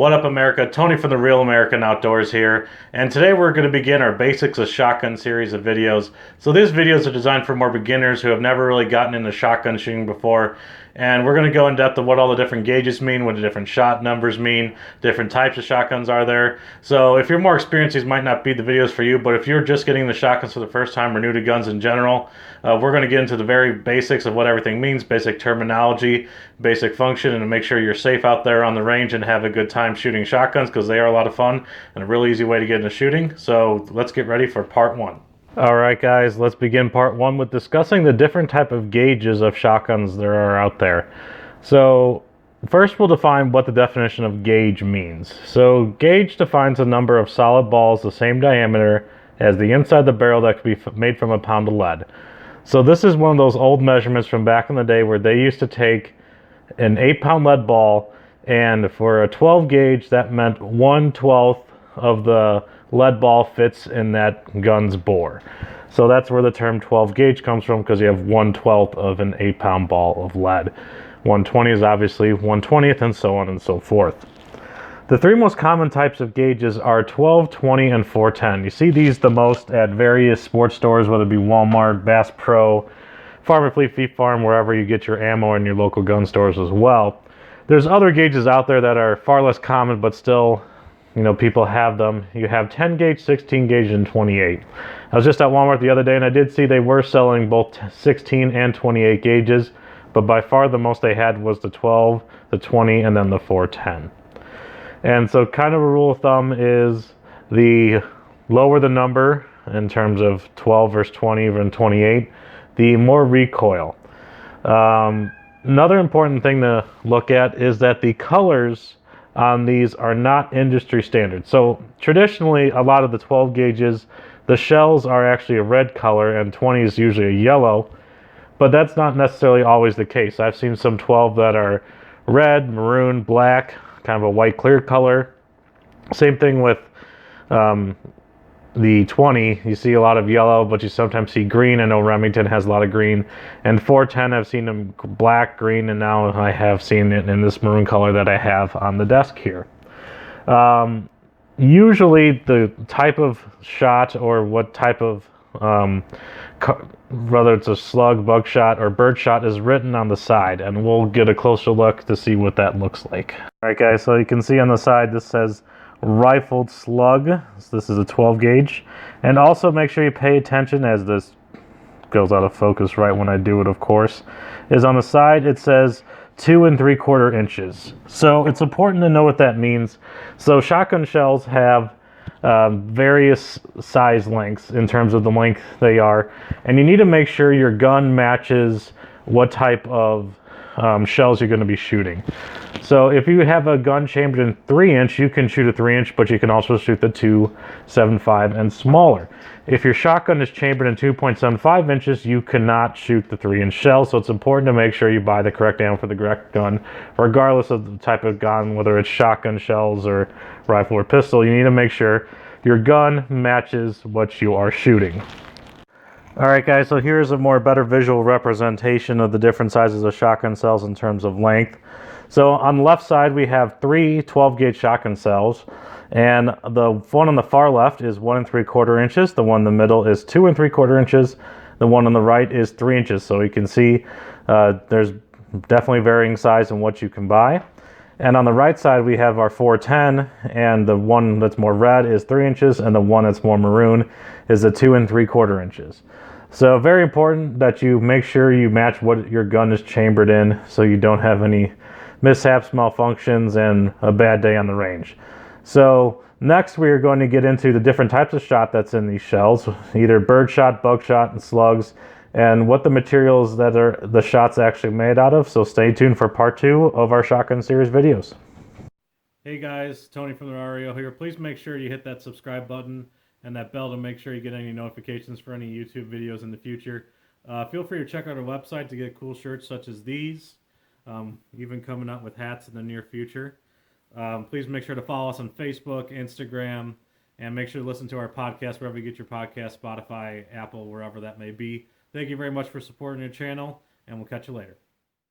What up, America? Tony from the Real American Outdoors here, and today we're going to begin our Basics of Shotgun series of videos. So these videos are designed for more beginners who have never really gotten into shotgun shooting before, and we're going to go in depth of what all the different gauges mean, what the different shot numbers mean, different types of shotguns are there. So if you're more experienced, these might not be the videos for you, but if you're just getting the shotguns for the first time or new to guns in general, we're going to get into the very basics of what everything means, basic terminology, basic function, and to make sure you're safe out there on the range and have a good time shooting shotguns, because they are a lot of fun and a really easy way to get into shooting. So let's get ready for part one. Alright guys, let's begin part one with discussing the different type of gauges of shotguns there are out there. So first we'll define what the definition of gauge means. So gauge defines a number of solid balls the same diameter as the inside of the barrel that could be made from a pound of lead. So this is one of those old measurements from back in the day where they used to take an 8-pound lead ball, and for a 12 gauge that meant 1/12 of the lead ball fits in that gun's bore. So that's where the term 12 gauge comes from, because you have 1/12 of an 8-pound ball of lead. 120 is obviously 1/20th, and so on and so forth. The three most common types of gauges are 12, 20, and 410. You see these the most at various sports stores, whether it be Walmart, Bass Pro, Farm and Fleet Farm, wherever you get your ammo in your local gun stores as well. There's other gauges out there that are far less common, but still, people have them. You have 10 gauge, 16 gauge, and 28. I was just at Walmart the other day, and I did see they were selling both 16 and 28 gauges, but by far the most they had was the 12, the 20, and then the 410. And so kind of a rule of thumb is the lower the number in terms of 12 versus 20 and 28, the more recoil. Another important thing to look at is that the colors on these are not industry standard. So traditionally, a lot of the 12 gauges, the shells are actually a red color and 20 is usually a yellow, but that's not necessarily always the case. I've seen some 12 that are red, maroon, black, kind of a white clear color. Same thing with the 20. You see a lot of yellow, but you sometimes see green. I know Remington has a lot of green. And 410, I've seen them black, green, and now I have seen it in this maroon color that I have on the desk here. Usually the type of shot or what type of whether it's a slug, buckshot, or bird shot is written on the side, and we'll get a closer look to see what that looks like. Alright guys, so you can see on the side this says rifled slug. So this is a 12 gauge. And also make sure you pay attention, as this goes out of focus right when I do it, of course, is on the side it says 2 3/4 inches. So it's important to know what that means. So shotgun shells have various size lengths in terms of the length they are, and you need to make sure your gun matches what type of shells you're going to be shooting. So if you have a gun chambered in 3-inch, you can shoot a 3-inch, but you can also shoot the 2.75 and smaller. If your shotgun is chambered in 2.75 inches, you cannot shoot the 3-inch shell. So it's important to make sure you buy the correct ammo for the correct gun, regardless of the type of gun, whether it's shotgun shells or rifle or pistol. You need to make sure your gun matches what you are shooting. Alright guys, so here's a better visual representation of the different sizes of shotgun cells in terms of length. So on the left side we have 3 12 gauge shotgun cells, and the one on the far left is 1 3/4 inches, the one in the middle is 2 3/4 inches, the one on the right is 3 inches. So you can see there's definitely varying size in what you can buy. And on the right side we have our 410, and the one that's more red is 3 inches, and the one that's more maroon is the 2 3/4 inches. So very important that you make sure you match what your gun is chambered in, so you don't have any mishaps, malfunctions, and a bad day on the range. So next we are going to get into the different types of shot that's in these shells, either bird shot, buckshot, and slugs, and what the materials that are the shots actually made out of. So stay tuned for part 2 of our shotgun series videos. Hey guys, Tony from the REO here. Please make sure you hit that subscribe button and that bell to make sure you get any notifications for any YouTube videos in the future. Feel free to check out our website to get cool shirts such as these, even coming out with hats in the near future. Please make sure to follow us on Facebook, Instagram, and make sure to listen to our podcast wherever you get your podcast, Spotify, Apple, wherever that may be. Thank you very much for supporting your channel, and we'll catch you later.